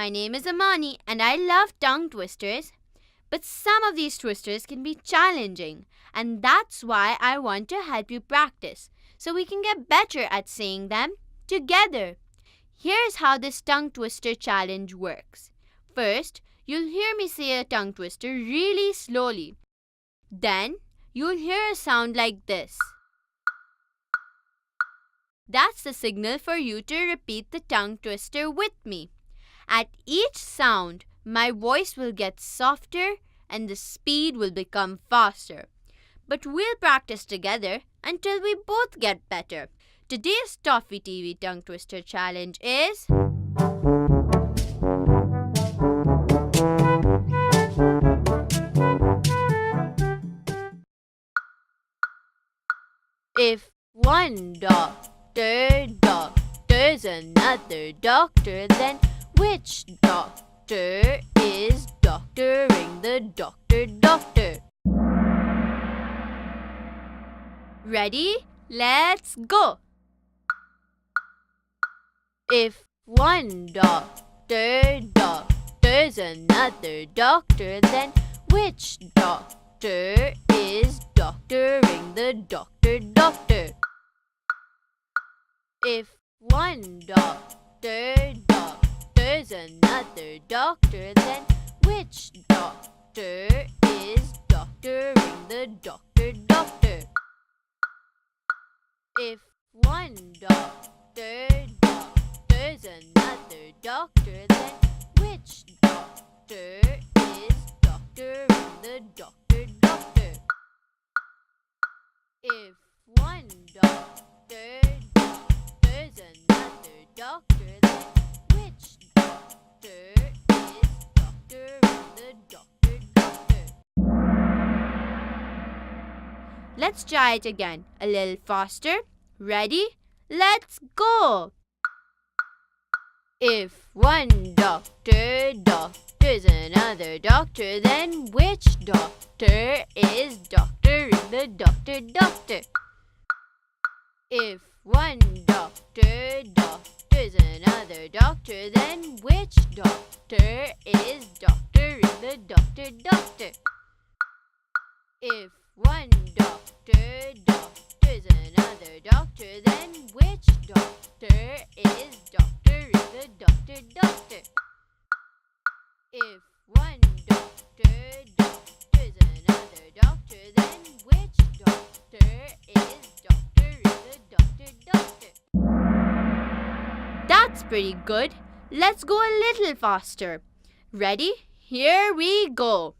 my name is Amani and I love tongue twisters. But some of these twisters can be challenging, and that's why I want to help you practice so we can get better at saying them together. Here's how this tongue twister challenge works. First, you'll hear me say a tongue twister really slowly. Then, you'll hear a sound like this. That's the signal for you to repeat the tongue twister with me. At each sound, my voice will get softer and the speed will become faster. But we'll practice together until we both get better. Today's Toffee TV tongue twister challenge is... If one doctor's another doctor, then which doctor is doctoring the doctor? Ready? Let's go! If one doctor's another doctor, then which doctor is doctoring the doctor? If one doctor's another doctor, then which doctor is doctoring the doctor? If one doctor's another doctor, then which doctor is doctoring the doctor? If one doctor's another doctor, then which doctor is doctoring the doctor? Let's try it again, a little faster. Ready? Let's go! If one doctor's another doctor, then which doctor is doctoring the doctor? If one doctor's another doctor, then which doctor is doctoring the doctor? If one doctor's another doctor, then which doctor is doctoring the doctor? If one doctor's another doctor, then which doctor is doctoring the doctor? That's pretty good. Let's go a little faster. Ready? Here we go.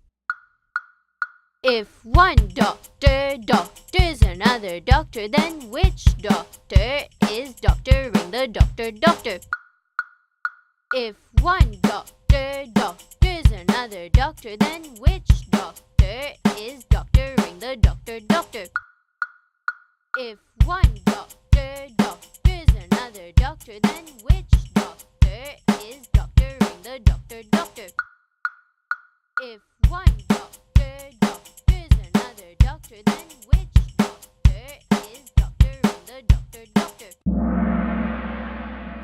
If one doctor's another doctor, then which doctor is doctoring the doctor? If one doctor's another doctor, then which doctor is doctoring the doctor? If one doctor's another doctor, then which doctor is doctoring the doctor? If one doctor's another doctor, then which doctor is doctoring the doctor?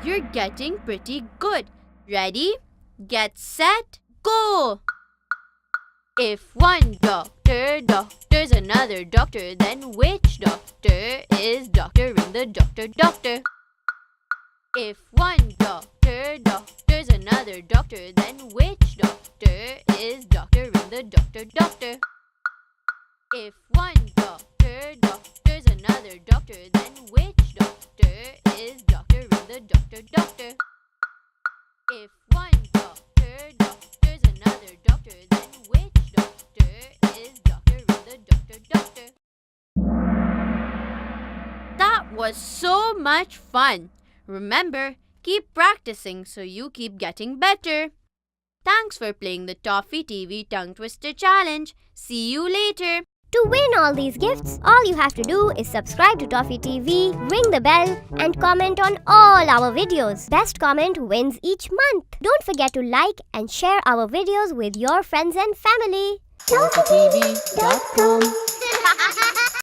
You're getting pretty good. Ready? Get set, go! If one doctor's another doctor, then which doctor is doctoring the doctor? If one doctor's another doctor, then which doctor is doctoring the doctor? If one doctor's another doctor, then which doctor is doctoring the doctor? If one doctor's another doctor, then which doctor is doctoring the doctor? That was so much fun! Remember, keep practicing so you keep getting better. Thanks for playing the Toffee TV Tongue Twister Challenge. See you later. To win all these gifts, all you have to do is subscribe to Toffee TV, ring the bell, and comment on all our videos. Best comment wins each month. Don't forget to like and share our videos with your friends and family. ToffeeTV.com